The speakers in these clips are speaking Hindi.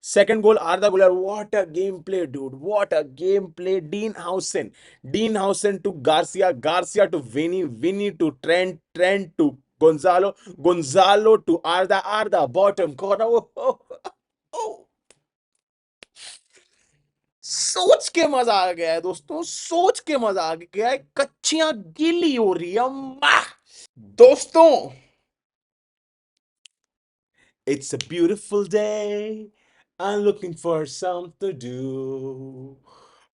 Second goal, Arda Güler. What a gameplay, dude. What a gameplay. Dean Howson. Dean Howson to Garcia. Garcia to Vinny. Vinny to Trent. Trent to Gonzalo. Gonzalo to Arda. Arda, bottom corner. Oh, oh, oh. सोच के मजा आ गया है दोस्तों, सोच के मजा आ गया है, कच्चियां गीली हो रही है अम्मा। दोस्तों, it's a beautiful day. I'm looking for something to do.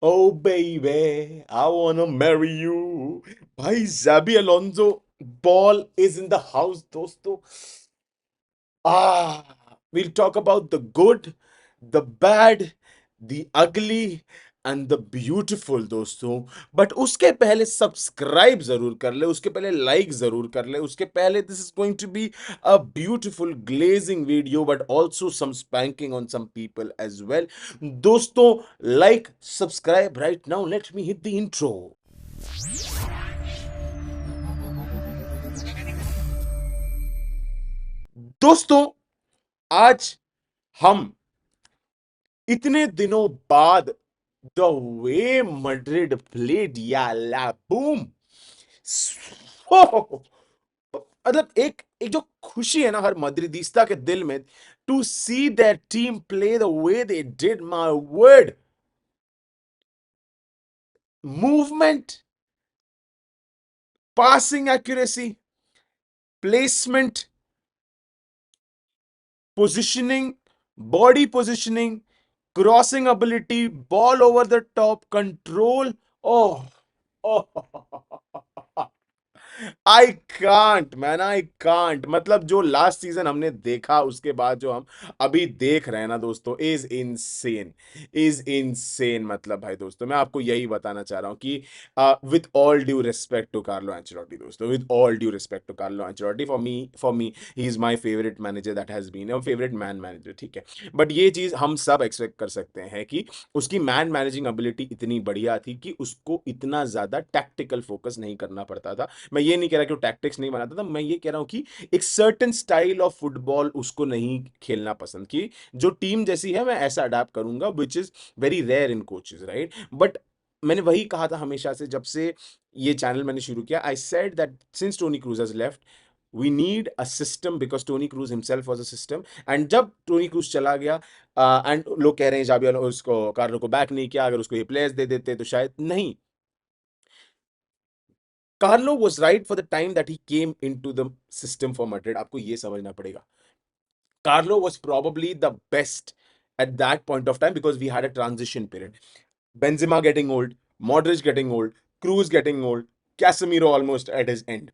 Oh baby, I wanna marry you. भाई Xabi Alonso, ball is in the house, दोस्तों. We'll talk about the good, the bad, the ugly and the beautiful दोस्तों. बट उसके पहले सब्सक्राइब जरूर कर ले, उसके पहले लाइक जरूर कर ले, उसके पहले this is going to be a beautiful glazing video but also some spanking on some people as well. दोस्तों, like subscribe right now. Let me hit the intro. दोस्तों, आज हम इतने दिनों बाद द वे मैड्रिड प्लेड या ला बूम, मतलब एक एक जो खुशी है ना हर मद्रिदिस्ता के दिल में, to see that team play the way they did. My word, movement, passing accuracy, placement, positioning, body positioning, crossing ability, ball over the top, control. Oh, oh, I can't man, I can't. मतलब जो लास्ट सीजन हमने देखा उसके बाद जो हम अभी देख रहे हैं ना दोस्तों, इज इनसेन, इज इनसेन. मतलब भाई दोस्तों, मैं आपको यही बताना चाह रहा हूं कि with all due respect to Carlo Ancelotti दोस्तों, with all due respect to Carlo Ancelotti, for me he is my favourite manager that has been a favourite man manager, ठीक है. बट ये चीज हम सब एक्सपेक्ट कर सकते हैं कि उसकी मैन मैनेजिंग एबिलिटी इतनी बढ़िया थी कि उसको इतना ज्यादा टैक्टिकल फोकस नहीं करना पड़ता था. मैं ये नहीं कह रहा कि वो टैक्टिक्स नहीं बनाता था, मैं ये कह रहा हूं कि एक सर्टेन स्टाइल ऑफ फुटबॉल उसको नहीं खेलना पसंद, कि जो टीम जैसी है मैं ऐसा अडाप्ट करूंगा, which is very rare in coaches, right. But मैंने वही कहा था हमेशा से, जब से ये चैनल मैंने शुरू किया. I said that since Toni Kroos has left, we need a system, because Toni Kroos himself was a system. And जब टोनी क्रूज चला गया, एंड लोग कह रहे हैं जाबी उसको, कार्लो को बैक नहीं किया, अगर उसको ये प्लेयर्स दे देते तो शायद नहीं. Carlo was right for the time that he came into the system for Madrid. आपको ये समझना पड़ेगा. Carlo was probably the best at that point of time because we had a transition period. Benzema getting old, Modric getting old, Cruz getting old, Casemiro almost at his end.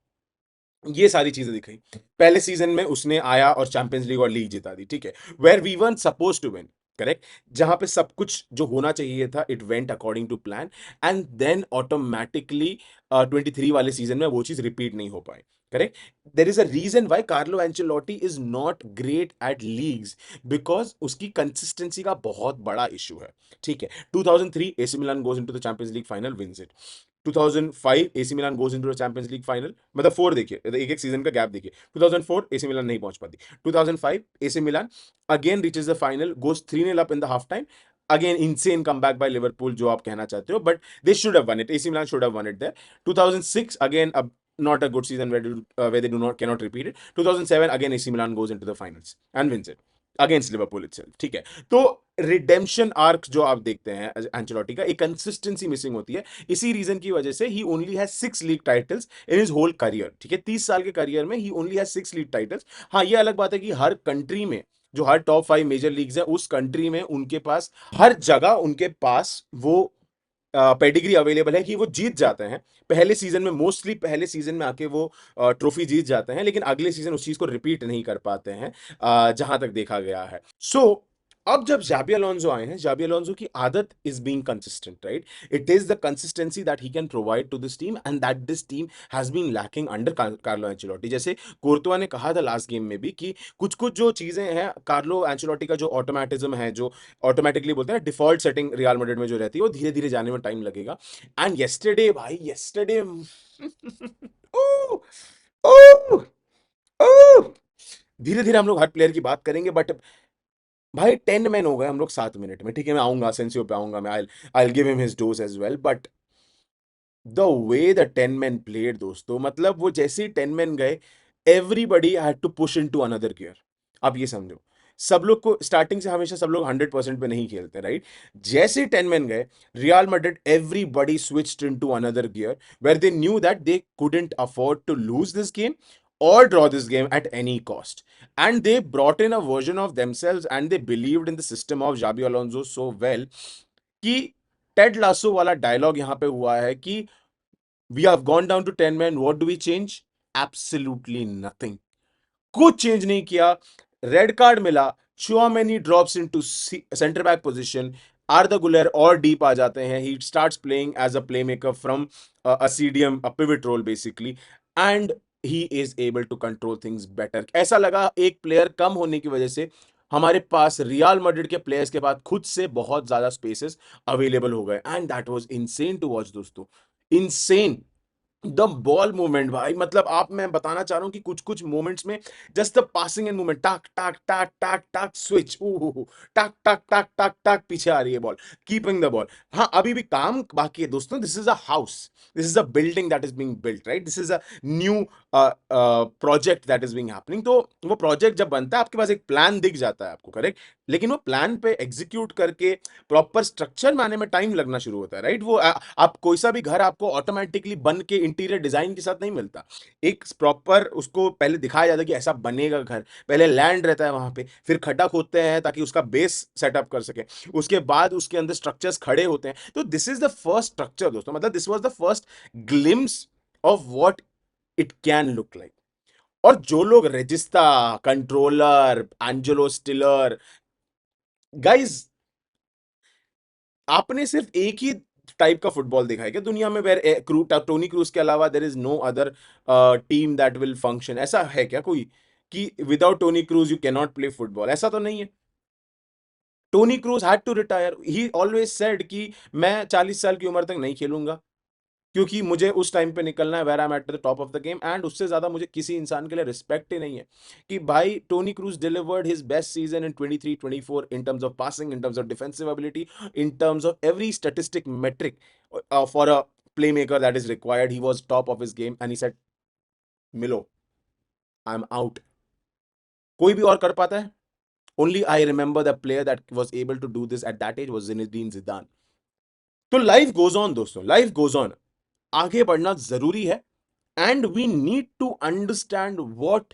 ये सारी चीजें दिखाई. पहले सीजन में उसने आया और चैंपियंस लीग और लीग जिता दी, ठीक है. Where we won suppose to win, correct. जहां पे सब कुछ जो होना चाहिए था, it went according to plan. And then automatically 23 वाले सीजन में वो चीज रिपीट नहीं हो पाई, correct. There is a reason why Carlo Ancelotti is not great at leagues, because उसकी कंसिस्टेंसी का बहुत बड़ा इशू है, ठीक है. 2003 AC Milan goes into the Champions League final, wins it. 2005 AC Milan goes into the Champions League final, मतलब 4 देखिए, एक एक सीजन का गैप देखिए. 2004 एसी मिलान नहीं पहुंच पाती. 2005 AC Milan again reaches the final, goes 3-0 up in the half time. Again insane comeback by Liverpool, जो आप कहना चाहते हो, but they should have won it. AC Milan should have won it there. 2006 again, अब not a good season where they do not cannot repeat it. 2007 again AC Milan goes into the finals and wins it against Liverpool itself, ठीक है. तो रिडेम्पशन आर्क जो आप देखते हैं एंचेलोटी का, एक कंसिस्टेंसी मिसिंग होती है. इसी रीजन की वजह से ही only has 6 league titles in his whole career, ठीक है. 30 साल के करियर में ही ओनली हैज 6 लीग टाइटल्स. हाँ, ये अलग बात है कि हर कंट्री में, जो हर टॉप 5 मेजर लीग्स है, उस कंट्री में उनके पास हर जगह उनके पास वो पेडिग्री अवेलेबल है कि वो जीत जाते हैं. पहले सीजन में, मोस्टली पहले सीजन में आके वो ट्रॉफी जीत जाते हैं, लेकिन अगले सीजन उस चीज को रिपीट नहीं कर पाते हैं, जहां तक देखा गया है. सो अब जब जाबी अलोंसो आए हैं, जाबी अलोंसो की आदत is being consistent, right. It is the consistency that he can provide to this team and that this team has been lacking under Carlo Ancelotti. जैसे कोर्तुआ ने कहा था लास्ट गेम में भी कि कुछ कुछ जो चीजें हैं, कार्लो एंचेलोटी का जो ऑटोमेटिज्म है, जो ऑटोमेटिकली बोलते हैं ना, डिफॉल्ट सेटिंग रियल मैड्रिड में जो रहती है, वो धीरे धीरे जाने में टाइम लगेगा. एंड येस्टरडे भाई, येस्टरडे धीरे धीरे हम लोग हर प्लेयर की बात करेंगे, बट भाई 10 मैन हो गए हम लोग 7 मिनट में, ठीक है मैं आऊंगा सेंसियो पे आऊंगा, मैं I give him his dose as well, but the way the 10 man played दोस्तों, मतलब वो जैसे ही 10 मैन गए, everybody had to push into another gear. आप ये समझो, सब लोग को स्टार्टिंग से हमेशा सब लोग 100% पे नहीं खेलते, राइट? जैसे ही 10 मैन गए, Real Madrid everybody switched into another gear, where they knew that they couldn't afford to lose this game or draw this game at any cost. And they brought in a version of themselves and they believed in the system of Xabi Alonso so well कि टेड लासो वाला डायलॉग यहां पे हुआ है कि we have gone down to 10 man, what do we change? Absolutely nothing. कुछ चेंज नहीं किया। रेड कार्ड मिला, Tchouameni drops into centre back position, Arda Guler और डीप आ जाते हैं, he starts playing as a playmaker from a CDM, a pivot role basically, and he is able to control things better. ऐसा लगा एक प्लेयर कम होने की वजह से हमारे पास रियल मैड्रिड के प्लेयर्स के बाद खुद से बहुत ज्यादा स्पेसेस अवेलेबल हो गए, and that was insane to watch दोस्तों, इनसेन। द बॉल मूवमेंट भाई, मतलब आप, मैं बताना चाह रहा हूं कि कुछ कुछ मोमेंट्स में just the passing and movement, टाक टाक टाक टाक टाक स्विच, टाक टाक टाक टाक टाक पीछे आ रही है बॉल, कीपिंग द बॉल। हाँ अभी भी काम बाकी है दोस्तों, this is a house, this is a building that is being built, right? This is a new project that is being happening. तो वो प्रोजेक्ट जब बनता है आपके पास एक प्लान दिख जाता है आपको, करेक्ट, लेकिन वो प्लान पे एग्जीक्यूट करके प्रॉपर स्ट्रक्चर में आने में टाइम लगना शुरू होता है, राइट? वो आप कोई सा भी घर आपको ऑटोमेटिकली बन के इंटीरियर डिजाइन के साथ नहीं मिलता। एक प्रॉपर उसको पहले दिखाया जाता है कि ऐसा बनेगा घर, पहले लैंड रहता है वहां पे, फिर खड्डा खोदते हैं ताकि उसका बेस सेटअप कर सके, उसके बाद उसके अंदर स्ट्रक्चर्स खड़े होते हैं। तो this is the first structure दोस्तों, मतलब this was the first glimpse of what it can look like. और जो लोग रेजिस्ता, कंट्रोलर, एंजेलो स्टिलर, गाइस, आपने सिर्फ एक ही टाइप का फुटबॉल देखा है क्या दुनिया में, वेर टोनी क्रूज के अलावा there is no other team that will function? ऐसा है क्या कोई कि without Toni Kroos you can not play football? ऐसा तो नहीं है। Toni Kroos had to retire, he always said कि मैं 40 साल की उम्र तक नहीं खेलूंगा, क्योंकि मुझे उस टाइम पे निकलना है where I am at the top of the game, and उससे ज्यादा मुझे किसी इंसान के लिए रिस्पेक्ट ही नहीं है। कि भाई Toni Kroos delivered his best season in 23-24 in terms of passing, in terms of defensive ability, in terms of every statistic metric for a playmaker that is required. He was top of his game and he said, Milo, I'm out. कोई भी और कर पाता है? Only I remember the player that was able to do this at that age was Zinedine Zidane. तो लाइफ गोज ऑन दोस्तों, लाइफ गोज ऑन, आगे बढ़ना जरूरी है, and we need to understand what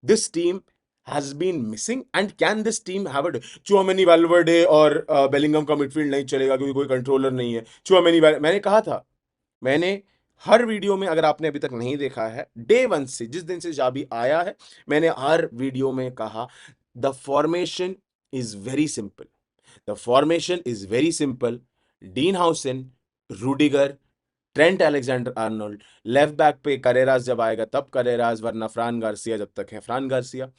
this team has been missing and can this team have a Tchouameni, Valverde और बेलिंगम का मिडफील्ड नहीं चलेगा क्योंकि कोई कंट्रोलर नहीं है। चुआमेनी, मैंने कहा था, मैंने हर वीडियो में, अगर आपने अभी तक नहीं देखा है, डे वन से, जिस दिन से जाबी आया है, मैंने हर वीडियो में कहा the formation is very simple, the formation is very simple. Dean हाउसन, Rudiger, Trent Alexander Arnold, left back पे करेरास जब आएगा तब करेरास, वरना फ्रान गार्सिया जब तक है फ्रान गार्सिया,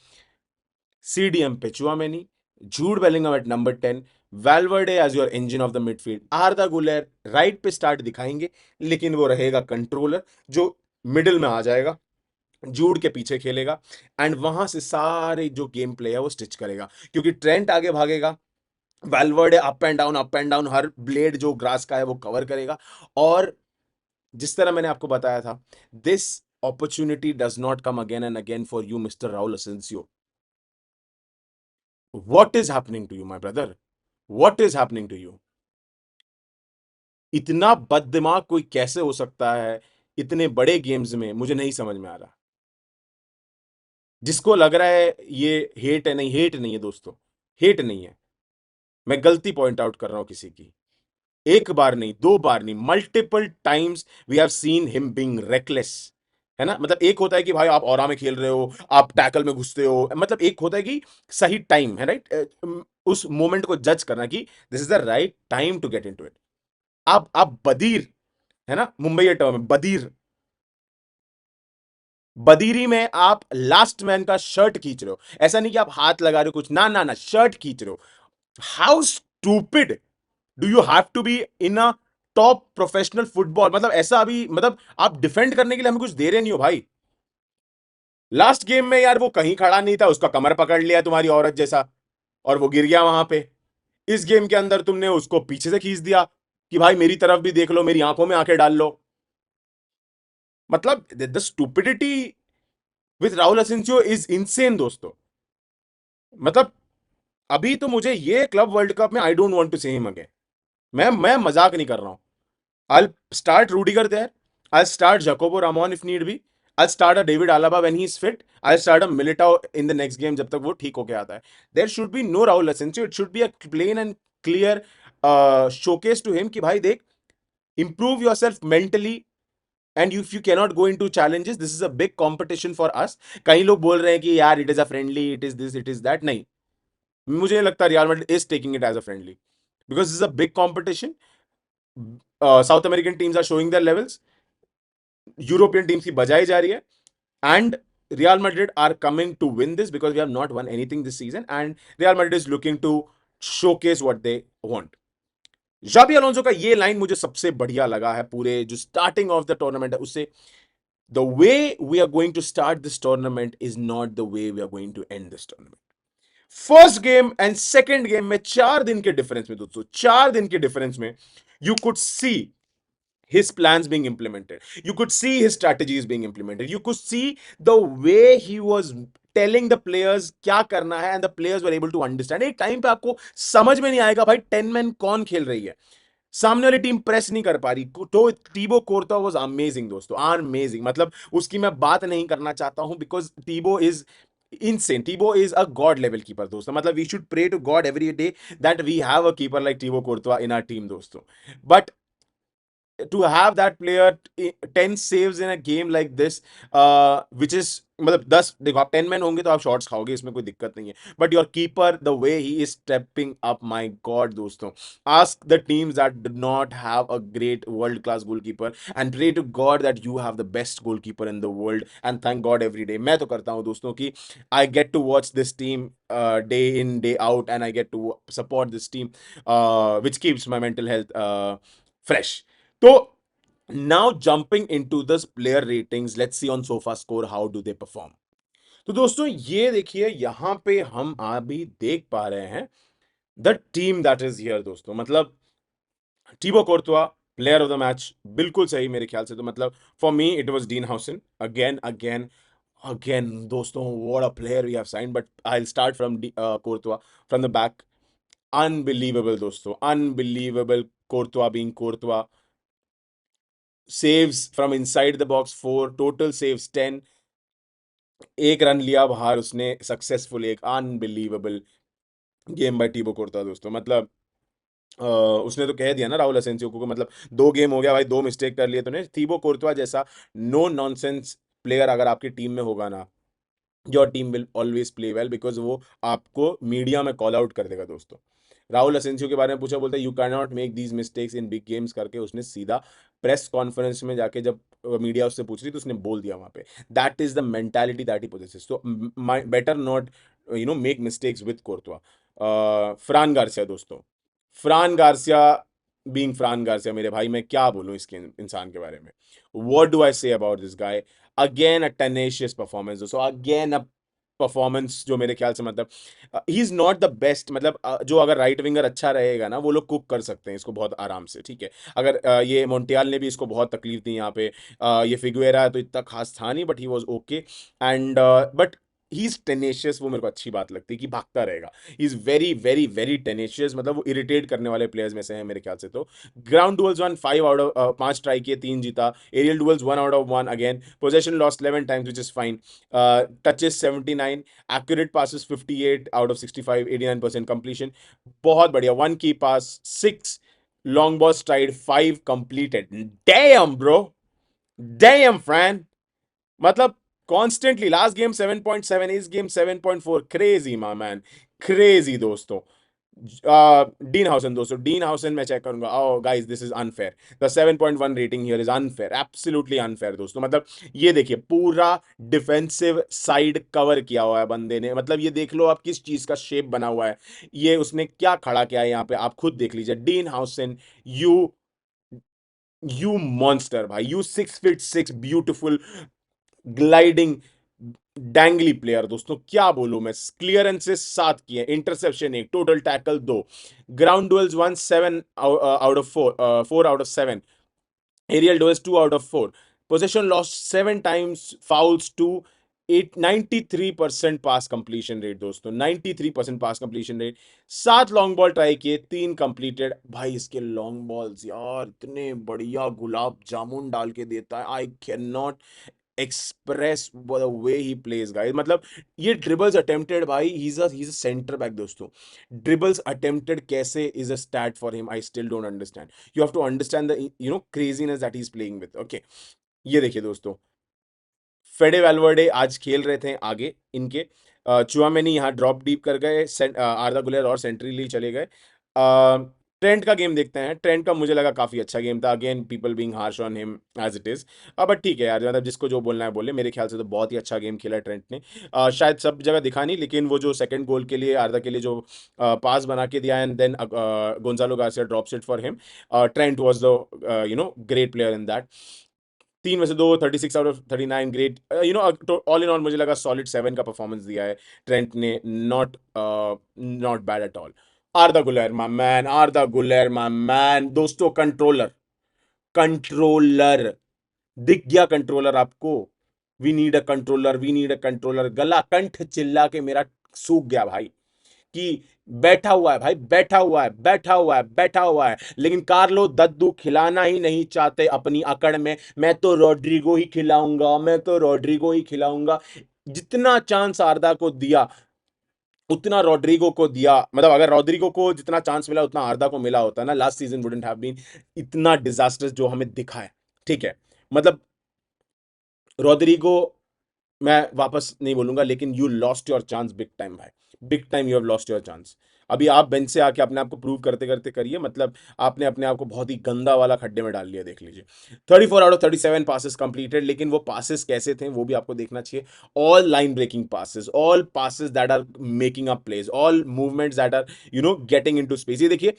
सीडीएम पे Tchouameni, Jude Bellingham at number 10, Valverde as your engine of the midfield, Arda Guler right पे स्टार्ट दिखाएंगे, लेकिन वो रहेगा कंट्रोलर जो मिडिल में आ जाएगा, जूड के पीछे खेलेगा, एंड वहां से सारे जो गेम प्ले है वो स्टिच करेगा, क्योंकि ट्रेंट आगे भागेगा, वैल्वर्डे अप एंड डाउन हर ब्लेड जो ग्रास का है वो कवर करेगा। और जिस तरह मैंने आपको बताया था, this opportunity does not come again and again for you mister Rahul Asensio. What is happening to you my brother? What is happening to you? इतना बददिमाग कोई कैसे हो सकता है इतने बड़े गेम्स में, मुझे नहीं समझ में आ रहा। जिसको लग रहा है ये हेट है, नहीं, हेट नहीं है दोस्तों, हेट नहीं है। मैं गलती पॉइंट आउट कर रहा हूं किसी की। एक बार नहीं, दो बार नहीं, multiple times we have seen him being reckless, है ना? मतलब एक होता है कि भाई आप ऑरा में खेल रहे हो, आप टैकल में घुसते हो, मतलब एक होता है कि सही टाइम है, राइट? उस मोमेंट को जज करना कि this is the right time to get into it. आप बदीर, है ना, मुंबई टर्म में बदीर, बदीरी में आप लास्ट मैन का शर्ट खींच रहे हो, ऐसा नहीं कि आप हाथ लगा रहे हो कुछ, ना ना ना, शर्ट खींच रहे हो। How stupid do you have to be in a top professional football? मतलब ऐसा अभी, मतलब आप डिफेंड करने के लिए हमें कुछ दे रहे नहीं हो भाई। लास्ट गेम में यार वो कहीं खड़ा नहीं था, उसका कमर पकड़ लिया तुम्हारी औरत जैसा, और वो गिर गया वहां पे। इस गेम के अंदर तुमने उसको पीछे से खींच दिया कि भाई मेरी तरफ भी देख लो, मेरी आंखों में आंखें डाल लो। मतलब the stupidity with Rahul Asensio is insane दोस्तों। मतलब अभी तो मुझे ये क्लब वर्ल्ड कप में आई डोंट वांट टू से हिम अगेन। मैं मजाक नहीं कर रहा हूं। I'll start Rudiger there. I'll start Jacobo Ramon if need be. I'll start a David Alaba when he's fit. I'll start a Militao in the next game जब तक वो ठीक होके आता है. There should be no Raul Asensio. It should be a plain and clear showcase to him कि भाई देख, improve yourself mentally and if you cannot go into challenges, this is a big competition for us. कई लोग बोल रहे हैं कि यार it is a friendly, it is this, it is that. नहीं, मुझे नहीं लगता Real Madrid is taking it as a friendly because this is a big competition. South American teams are showing their levels. European teams की बजाई जा रही है and Real Madrid are coming to win this because we have not won anything this season and Real Madrid is looking to showcase what they want. Xabi Alonso का ये लाइन मुझे सबसे बढ़िया लगा है पूरे जो स्टार्टिंग ऑफ द टूर्नामेंट है उससे। The way we are going to start this tournament is not the way we are going to end this tournament. First game and second game में 4 दिन के डिफरेंस में दोस्तों, 4 दिन के डिफरेंस में you could see his plans being implemented. You could see his strategies being implemented. You could see the way he was telling the players क्या करना है and the players were able to understand. एक टाइम पे आपको समझ में नहीं आएगा भाई 10 मैन कौन खेल रही है, सामने वाली टीम प्रेस नहीं कर पा रही। तो टीबो कोर्ता वाज अमेजिंग दोस्तों, अमेजिंग। मतलब उसकी मैं बात नहीं करना चाहता हूं because टीबो is insane. Tibo is a god level keeper दोस्तों। मतलब we should pray to God every day that we have a keeper like Thibaut Courtois in our team दोस्तों। But to have that player 10 saves in a game like this, which is मतलब 10 देखो आप 10 मैन होंगे तो आप शॉट्स खाओगे, इसमें कोई दिक्कत नहीं है। But your keeper the way he is stepping up, my God दोस्तों। Ask the teams that do not have a great world class goalkeeper and pray to God that you have the best goalkeeper in the world and thank God every day. मैं तो करता हूं दोस्तों कि I get to watch this team day in day out and I get to support this team which keeps my mental health fresh. So now jumping into this player ratings, let's see on SofaScore how do they perform. तो दोस्तों ये देखिए यहां पे हम अभी देख पा रहे हैं the team that is here दोस्तों। मतलब Thibaut Courtois player of the match, बिल्कुल सही मेरे ख्याल से। तो मतलब for me it was Dean Huijsen again again again दोस्तों। What a player we have signed. But I will start from Courtois from the back. Unbelievable दोस्तों, unbelievable. Courtois being Courtois, saves from inside the box 4, total saves 10, एक रन लिया बाहर उसने सक्सेसफुल। एक अनबिलीवेबल गेम बाय टीबो कोर्ता दोस्तों। मतलब उसने तो कह दिया ना राहुल असेंसियो को, मतलब 2 गेम हो गया भाई, 2 मिस्टेक कर लिए तूने। टीबो कोर्तवा जैसा नो नॉनसेंस प्लेयर अगर आपकी टीम में होगा ना, your team will always play well because वो आपको मीडिया में कॉल आउट कर देगा दोस्तों। राहुल असेंसियो के बारे में पूछा, बोलता है you can not make these mistakes in big games करके उसने सीधा प्रेस कॉन्फ्रेंस में जाके जब मीडिया उससे पूछ रही तो उसने बोल दिया वहां पे। That is the mentality that he possesses. तो better not make mistakes with Courtois. Fran Garcia दोस्तों, Fran Garcia being Fran Garcia, मेरे भाई मैं क्या बोलूं इसके इंसान के बारे में। What do I say about this guy. Again a tenacious performance दोस्तों, अगेन अ परफॉर्मेंस जो मेरे ख्याल से मतलब he is not the best. मतलब जो अगर राइट विंगर अच्छा रहेगा ना वो लोग कुक कर सकते हैं इसको बहुत आराम से, ठीक है। अगर ये मोन्टियाल ने भी इसको बहुत तकलीफ दी यहाँ पे। ये फिगुएरा तो इतना खास था नहीं but he was okay and but he is tenacious. वो मेरे को अच्छी बात लगती है कि भागता रहेगा। He is very very very tenacious. मतलब वो इरिटेट करने वाले प्लेयर्स में से है मेरे ख्याल से। तो ground duels won 5 out of 5 tried किए 3 जीता। Aerial duels 1 out of 1 again. Possession lost 11 times which is fine. Touches 79, accurate passes 58 out of 65, 89% completion। बहुत बढ़िया। 1 key pass, 6 long ball stride, 5 completed। Damn bro, damn Fran। मतलब कॉन्स्टेंटली लास्ट गेम 7.7, इस game 7.4। Crazy my man, crazy दोस्तों। डीन हाउसन दोस्तों, डीन हाउसन मैं चेक करूंगा। Oh guys this is unfair. The 7.1 rating here is unfair, absolutely unfair दोस्तों। मतलब ये देखिए पूरा डिफेंसिव साइड कवर किया हुआ है बंदे ने। मतलब ये देख लो आप किस चीज का शेप बना हुआ है, ये उसने क्या खड़ा किया है यहाँ पे, आप खुद देख लीजिए। Dean Huijsen, you you monster भाई, you 6 feet 6 beautiful gliding dangly player दोस्तों, क्या बोलूं मैं। क्लियरेंसेस 7 किए, interception 1, total tackle 2, ground duels 1, 7 out of 4, 4 out of 7, aerial duels 2 out of 4, possession lost 7 times, fouls 2, 8 93% pass completion rate दोस्तों, 93% pass completion rate. 7 long ball try किए, 3 कंप्लीटेड। भाई इसके लॉन्ग बॉल्स यार इतने बढ़िया गुलाब जामुन डाल के देता है, I can not express the way he plays guys. मतलब ये ड्रिबल्स अटेम्प्टेड, भाई he is a centre back दोस्तों, ड्रिबल्स अटेम्प्टेड कैसे is a stat for him, I still don't understand. You have to understand the craziness that he is playing with. Okay, ये देखिए दोस्तों, फेडे वैल्वर्डे आज खेल रहे थे आगे इनके, चुआमेनी यहाँ ड्रॉप डीप कर गए, आर्दा गुलेर और सेंट्रली चले गए। ट्रेंट का गेम देखते हैं। ट्रेंट का मुझे लगा काफी अच्छा गेम था, again people being harsh on him as it is, but ठीक है यार, मतलब जिसको जो बोलना है बोले। मेरे ख्याल से तो बहुत ही अच्छा गेम खेला ट्रेंट ने। शायद सब जगह दिखा नहीं, लेकिन वो जो सेकंड गोल के लिए, आर्दा के लिए जो पास बना के दिया, and then Gonzalo Garcia drops it for him, Trent was the great player in that. 3 में से 2, 36 आउट ऑफ 39, ग्रेट। ऑल इन ऑल मुझे लगा सॉलिड 7 का परफॉर्मेंस दिया है ट्रेंट ने, not not bad at all. Arda Guler my man, Arda Guler my man दोस्तों, कंट्रोलर, कंट्रोलर, दिख गया कंट्रोलर आपको? We need a controller, we need a controller, गला कंठ चिल्ला के मेरा सूख गया भाई, कि बैठा हुआ है भाई, बैठा हुआ है, बैठा हुआ है, बैठा हुआ है, लेकिन कार्लो दद्दू खिलाना ही नहीं चाहते अपनी अकड़ में। मैं तो रोड्रिगो ही खिलाऊंगा, मैं तो रोड्रिगो ही खिलाऊंगा। जितना चांस आर्दा को दिया उतना रोड्रिगो को दिया, मतलब अगर रोड्रिगो को जितना चांस मिला उतना आर्दा को मिला होता ना, last season wouldn't have been इतना डिजास्टर्स जो हमें दिखा है। ठीक है, मतलब रोड्रिगो, मैं वापस नहीं बोलूंगा, लेकिन you lost your chance big time भाई, big time you have lost your chance. अभी आप बेंच से आके अपने आप को प्रूव करते करते करिए, मतलब आपने अपने आप को बहुत ही गंदा वाला खड्डे में डाल लिया, देख लीजिए। 34 आउट ऑफ 37 पासेस कंप्लीटेड, लेकिन वो पासेस कैसे थे वो भी आपको देखना चाहिए। All line breaking passes, all passes that are making up places, all movements that are getting into space. ये देखिए,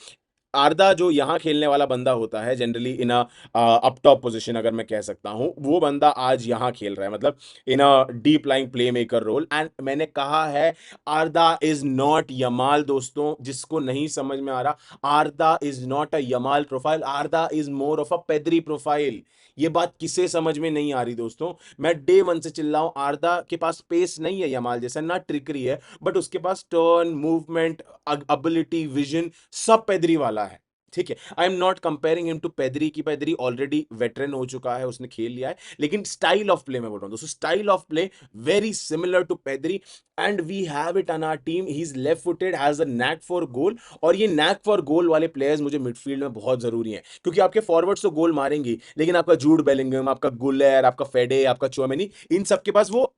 आर्दा जो यहाँ खेलने वाला बंदा होता है generally in a up top position, अगर मैं कह सकता हूँ, वो बंदा आज यहाँ खेल रहा है, मतलब in a deep lying playmaker role. And मैंने कहा है, आर्दा इज नॉट यमाल दोस्तों, जिसको नहीं समझ में आ रहा, आर्दा is not a Yamal profile, आर्दा is more of a पेदरी profile. ये बात किसे समझ में नहीं आ रही दोस्तों? मैं डे वन से चिल्ला हूं, आर्दा के पास पेस नहीं है यमाल जैसा, ना ट्रिकरी है, बट उसके पास टर्न, मूवमेंट, एबिलिटी, विजन सब पेदरी वाला है। ठीक है, I am not comparing him to Pedri, की पेदरी ऑलरेडी वेटरन हो चुका है, उसने खेल लिया है, लेकिन स्टाइल ऑफ प्ले मैं बोल रहा हूं दोस्तों, style of play very similar to Pedri. And we have it on our team, he is left footed, has a knack for goal. और ये नैक फॉर गोल वाले प्लेयर्स मुझे मिडफील्ड में बहुत जरूरी है, क्योंकि आपके फॉरवर्ड्स तो गोल मारेंगे, लेकिन आपका जूड बेलिंगम, आपका गुलेर, आपका फेडे, आपका चुआमेनी, इन सबके पास वो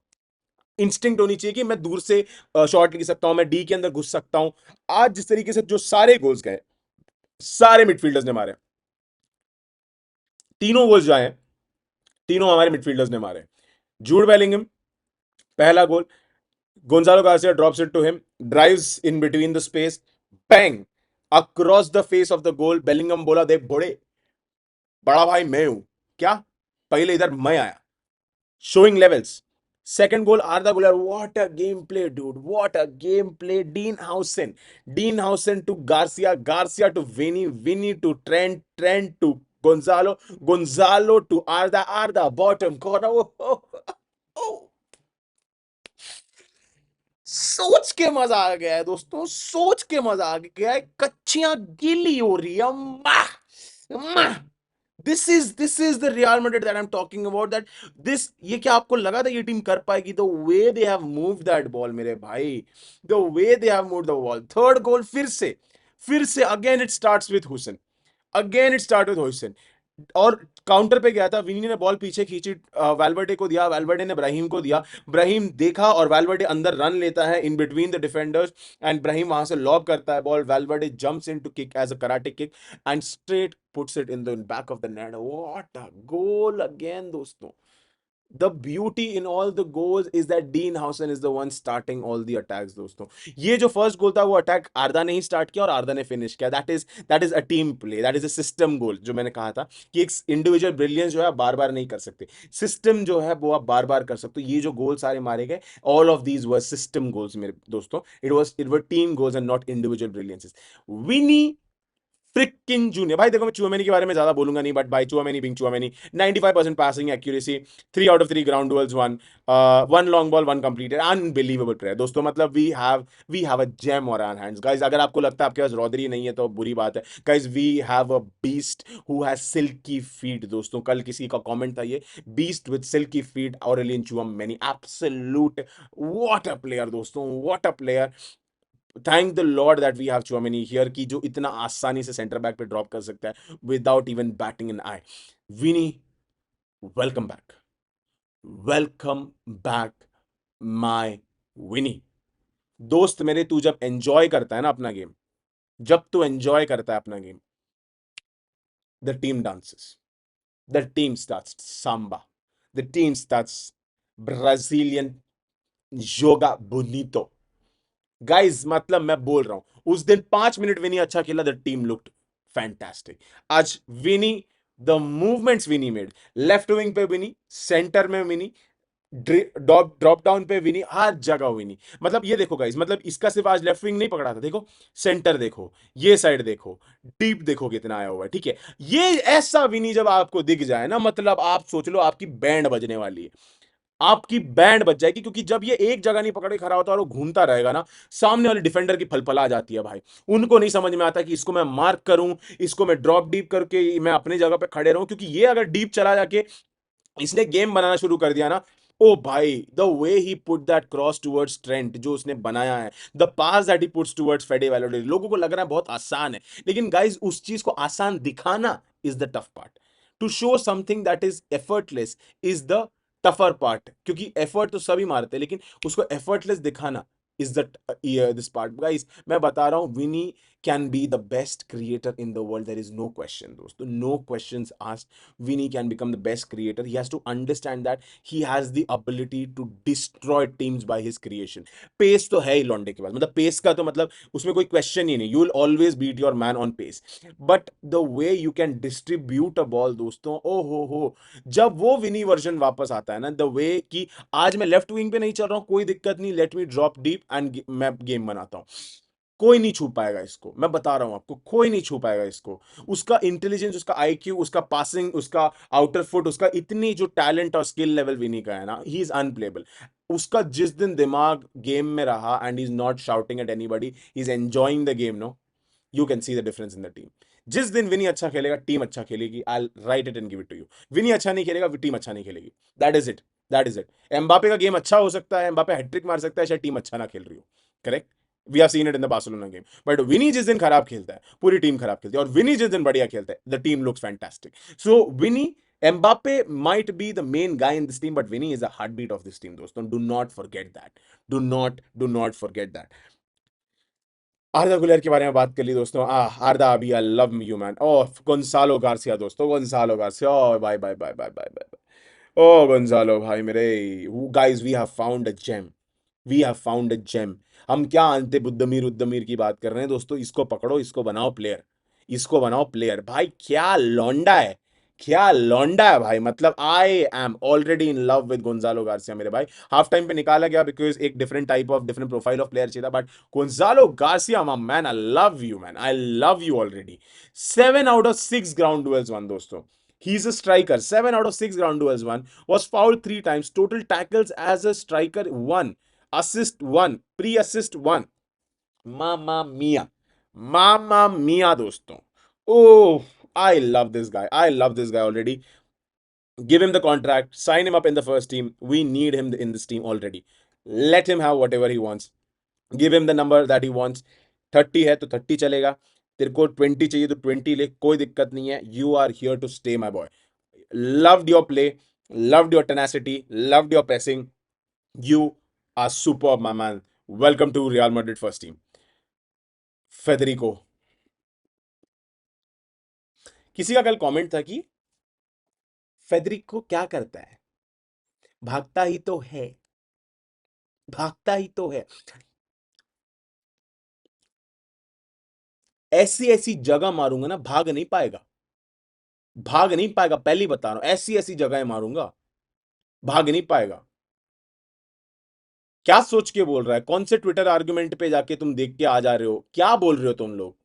इंस्टिंक्ट होनी चाहिए कि मैं दूर से शॉट ले सकता हूं, मैं डी के अंदर घुस सकता हूं। आज जिस तरीके से जो सारे गोल्स गए, सारे मिडफील्डर्स ने मारे, तीनों गोल्स जो आए हैं, तीनों हमारे मिडफील्डर्स ने मारे। जूड बेलिंगम, पहला goal, Gonzalo Garcia drops it to him, drives in between the space, bang across the face of the goal. Bellingham बोला, देख बड़े बड़ा भाई मैं हूं क्या, पहले इधर मैं आया, showing levels. Second goal, Arda Güler. What a gameplay, dude. What a gameplay. Dean Housen to Garcia. Garcia to Vinny. Vinny to Trent. Trent to Gonzalo. Gonzalo to Arda. Arda, bottom corner. Oh, oh, oh. सोच के मजा आ गया है दोस्तों, सोच के मजा आ गया है, कच्चियां गीली हो रही है। This is the real Madrid that I am talking about, that this, ये क्या आपको लगा था ये टीम कर पाएगी? The way they have move that ball मेरे भाई, the way they have move the ball. Third goal फिर से again it starts with Hussain, again it start with Hussain. और काउंटर पे गया था, विनी ने बॉल पीछे खींची, वैल्वर्डे को दिया, वैल्वर्डे ने ब्राहिम को दिया, ब्राहिम देखा और वैल्वर्डे अंदर रन लेता है in between the defenders, and Brahim वहां से लॉब करता है ball, Valverde jumps into kick as a karate kick and straight puts it in the back of the net. What a goal again दोस्तों, The beauty in all the goals is that Dean Howson is the one starting all the attacks दोस्तों. ये जो फर्स्ट गोल था वो अटैक आर्दा ने ही स्टार्ट किया और आर्दा ने फिनिश किया. That is a team play, that is a system goal. जो मैंने कहा था कि एक इंडिविजुअल ब्रिलियंस जो है बार बार नहीं कर सकते, सिस्टम जो है वो आप बार बार कर सकते हो. ये जो गोल सारे मारे गए, all of these were system goals मेरे दोस्तों. It were team goals and not individual brilliances. Vini freaking Junior. भाई देखो मैं चुआमेनी के बारे में ज्यादा बोलूंगा नहीं, बट भाई Tchouameni being Tchouameni, 95% passing accuracy, 3 out of 3 ground duels won, won long ball, won completed, unbelievable player दोस्तों. मतलब we have a gem on our hands guys. अगर आपको लगता है आपके पास रॉदरी नहीं है तो बुरी बात है guys. We have a beast who has silky feet दोस्तों. कल किसी का कमेंट था ये, beast with silky feet, Aurelien Tchouameni, absolute what a player दोस्तों, what a player. Thank the lord that we have Tchouameni here, की जो इतना आसानी से सेंटर बैक पे ड्रॉप कर सकता है without even batting an eye. Vini, welcome back, welcome back my Vini. दोस्त मेरे, तू जब एंजॉय करता है ना अपना गेम, जब तू एंजॉय करता है अपना game, the team dances, the team starts samba, the team starts Brazilian योगा बोनीतो. गाइज मतलब मैं बोल रहा हूं, उस दिन 5 मिनट विनी अच्छा खेला, द टीम लुक्ड फैंटास्टिक. आज Vini, the movements Vini made, left wing पे विनी, सेंटर में विनी, ड्रॉप डाउन पे विनी, हर जगह विनी. मतलब ये देखो गाइज, मतलब इसका सिर्फ आज लेफ्ट विंग नहीं पकड़ा था, देखो सेंटर देखो, ये साइड देखो, डीप देखो कितना आया हुआ है. ठीक है, ये ऐसा विनी जब आपको दिख जाए ना, मतलब आप सोच लो आपकी बैंड बजने वाली है, आपकी बैंड बच जाएगी. क्योंकि जब ये एक जगह नहीं पकड़ के खड़ा होता और वो घूमता रहेगा ना, सामने वाले डिफेंडर की फलफला आ जाती है भाई. उनको नहीं समझ में आता कि इसको मैं मार्क करूं, इसको मैं ड्रॉप डीप करके मैं अपनी जगह पे खड़े रहूं. क्योंकि ये अगर डीप चला जाके इसने गेम बनाना शुरू कर दिया ना, ओ भाई, the way he put that cross towards Trent, जो उसने बनाया है, the pass that he puts towards Fede Valverde, लोगों को लग रहा है बहुत आसान है, लेकिन गाइस उस चीज को आसान दिखाना is the tough part. To show something that is effortless is the tougher part. क्योंकि एफर्ट तो सभी मारते हैं, लेकिन उसको एफर्टलेस दिखाना is the this part guys. मैं बता रहा हूं, Vini can be the best creator in the world, there is no question दोस्तों, no questions asked. Vinny can become the best creator. He has to understand that he has the ability to destroy teams by his creation. Pace तो है ही लॉन्डे के पास, मतलब पेस का तो मतलब उसमें कोई क्वेश्चन ही नहीं. You will always beat your man on pace, but the way you can distribute a ball दोस्तों, ओ हो. जब वो विनी वर्जन वापस आता है ना, द वे कि आज मैं लेफ्ट विंग पे नहीं चल रहा हूं, कोई दिक्कत नहीं, let me drop deep and मैं गेम बनाता हूं. कोई नहीं छू पाएगा इसको, मैं बता रहा हूं आपको, कोई नहीं छू पाएगा इसको. उसका इंटेलिजेंस, उसका आईक्यू, उसका पासिंग, उसका आउटर फुट, उसका इतनी जो टैलेंट और स्किल लेवल विनी का है ना, ही इज अनप्लेबल. उसका जिस दिन दिमाग गेम में रहा and he is not shouting at anybody, he is enjoying the game, no, you can see the difference in the team. जिस दिन विनी अच्छा खेलेगा, टीम अच्छा खेलेगी. I write it and give it to you. Vini अच्छा नहीं खेलेगा, टीम अच्छा नहीं खेलेगी. That is it, that is it. Mbappe का गेम अच्छा हो सकता है, एम्बापे हैट्रिक मार सकता है, शायद टीम अच्छा ना खेल रही हो. Correct, we have seen it in the Barcelona game. But Vini जिस दिन खराब खेलता है, पूरी टीम खराब खेलती है, और विनी जिस दिन बढ़िया खेलता है, the team looks fantastic. So Vini, Mbappe might be the main guy in this team, but Vinny is a heartbeat of this team, दोस्तों. Do not forget that. Do not forget that. Arda Guler के बारे में बात कर ली दोस्तों. आर्दा अभी, I love you man. Oh, Gonzalo Garcia दोस्तों, Gonzalo Garcia, oh bye bye bye bye bye bye. Oh Gonzalo भाई मेरे, guys we have found a gem, we have found a gem. हम क्या अंते बुद्धमीर उद्दमीर की बात कर रहे हैं दोस्तों. इसको पकड़ो, इसको बनाओ प्लेयर, इसको बनाओ प्लेयर. भाई क्या लौंडा है, क्या लौंडा है भाई. मतलब I am already in love with Gonzalo Garcia मेरे भाई. हाफ टाइम पे निकाला गया बिकॉज एक different type of different profile of player चाहिए था, बट गोंजालो गार्सिया मा man, I love you man, I love you already. 7 out of 6 ground duels won दोस्तों. He's a striker. 7 out of 6 ground duels won. Was fouled 3 times. Total tackles as a striker 1. Assist 1. Pre-assist 1. Mamma mia. Mamma mia, दोस्तों. Oh, I love this guy. I love this guy already. Give him the contract. Sign him up in the first team. We need him in this team already. Let him have whatever he wants. Give him the number that he wants. 30 है तो 30 चलेगा, तेरे को 20 चाहिए तो 20 ले, कोई दिक्कत नहीं है. You are here to stay my boy. Loved your play, loved your tenacity, loved your pressing. You are super my man. Welcome to Real Madrid first team. Federico. किसी का कल कमेंट था कि फेदरिको क्या करता है, भागता ही तो है, भागता ही तो है। ऐसी ऐसी जगह मारूंगा ना, भाग नहीं पाएगा, भाग नहीं पाएगा, पहले ही बता रहा हूं, ऐसी ऐसी जगह मारूंगा, भाग नहीं पाएगा। क्या सोच के बोल रहा है? कौन से ट्विटर आर्गुमेंट पे जाके तुम देख के आ जा रहे हो? क्या बोल रहे हो तुम लोग?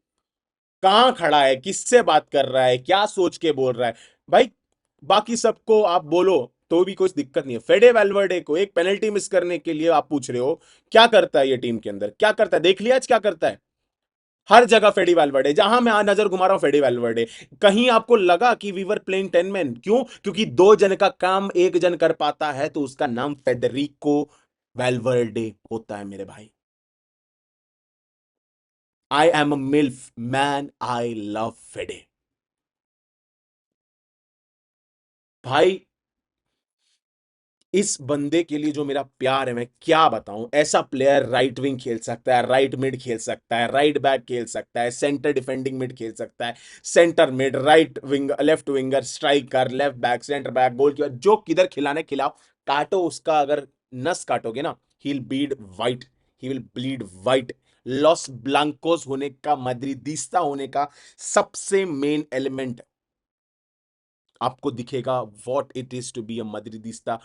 कहां खड़ा है, किससे बात कर रहा है, क्या सोच के बोल रहा है भाई? बाकी सबको आप बोलो तो भी कोई दिक्कत नहीं है, फेडे वैल्वर्डे को एक पेनल्टी मिस करने के लिए आप पूछ रहे हो? क्या करता है ये टीम के अंदर, क्या करता है? देख लिया आज क्या करता है? हर जगह फेडी वैल्वर्डे, जहां मैं नजर घुमा रहा हूं फेडी वैल्वर्डे। कहीं आपको लगा कि वी वर प्लेइंग 10 मैन? क्यों? क्योंकि दो जन का काम एक जन कर पाता है, तो उसका नाम फेडरिको वैल्वर्डे होता है मेरे भाई। I am a MILF man, I love फेडे। भाई इस बंदे के लिए जो मेरा प्यार है, मैं क्या बताऊं। ऐसा प्लेयर राइट विंग खेल सकता है, राइट मिड खेल सकता है, राइट बैक खेल सकता है, सेंटर डिफेंडिंग मिड खेल सकता है, centre mid, right wing, left winger, striker, left back, centre back, goal keeper, जो किधर खिलाने खिलाओ। काटो उसका, अगर नस काटोगे ना, he will bleed white, he will bleed white. Los Blancos होने का, मद्रिदिस्ता होने का सबसे मेन एलिमेंट आपको दिखेगा, what it is to be a Madridista.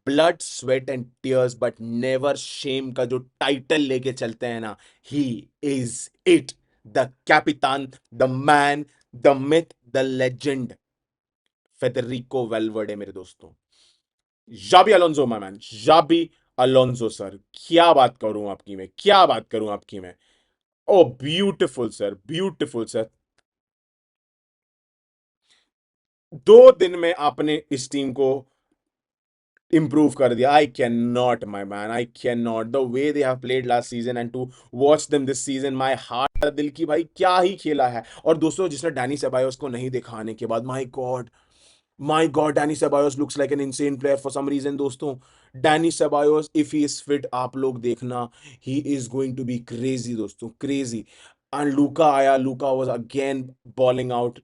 Blood sweat and tears but never shame का जो टाइटल लेके चलते हैं ना, he is it. The capitan, the man, the myth, the legend, Federico Valverde मेरे दोस्तों। Xabi Alonso my man, Xabi Alonso sir, क्या बात करूं आपकी मैं, क्या बात करूं आपकी मैं। ओ ब्यूटिफुल सर, ब्यूटिफुल सर। 2 दिन में आपने इस टीम को improve कर दिया। I cannot, my man, I cannot. The way they have played last season and to watch them this season, my heart, दिल की भाई क्या ही खेला है। और दोस्तों, जिसने डैनी सेबायोस को नहीं देखा आने के बाद, my God, Dani Ceballos looks like an insane player for some reason दोस्तों। Dani Ceballos, if he is fit, आप लोग देखना, he is going to be crazy दोस्तों, क्रेजी। एंड लूका आया, Luka was again balling out.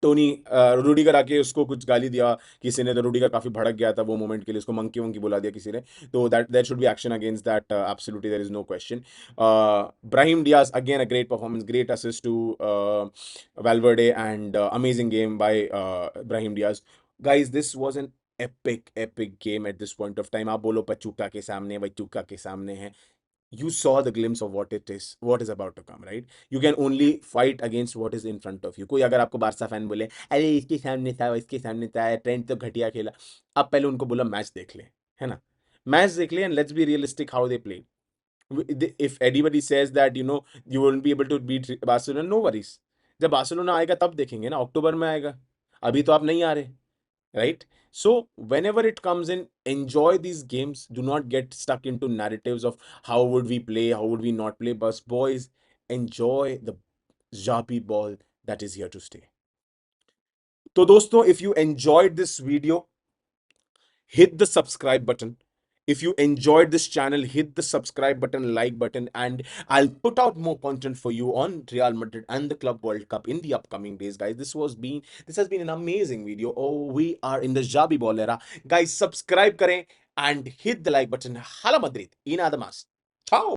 Toni Rudiger आके उसको कुछ गाली दिया किसी ने, तो रूडिगर काफी भड़क गया था वो मोमेंट के लिए, उसको मंकी वंकी बुला दिया किसी ने। तो that there should be action against that, absolutely there is no question. Brahim Diaz again a great performance, great assist to Valverde, and amazing game by Brahim Diaz. Guys, this was an epic game at this point of time. आप बोलो पचूका के सामने, वचूका के सामने है। You saw the glimpse of what is about to come, right? You can only fight against what is in front of you. कोई अगर आपको बारसा फैन बोले, अरे इसके सामने था, इसके सामने था, ट्रेंड तो घटिया खेला, आप पहले उनको बोला मैच देख ले, है ना? मैच देख ले, and let's be realistic how they play. If anybody says that you won't be able to beat Barcelona, no worries. जब बार्सिलोना आएगा तब देखेंगे ना, अक्टूबर में आएगा, अभी तो आप नहीं आ रहे, right? So whenever it comes in, enjoy these games. Do not get stuck into narratives of how would we play, how would we not play. But boys, enjoy the Japi ball that is here to stay. तो दोस्तों, if you enjoyed this video, hit the subscribe button. If you enjoyed this channel, hit the subscribe button, like button, and I'll put out more content for you on Real Madrid and the Club World Cup in the upcoming days, guys. This has been an amazing video. Oh, we are in the Jabi Ball era. Guys, subscribe kare and hit the like button. Hala Madrid, in Adamas. Ciao.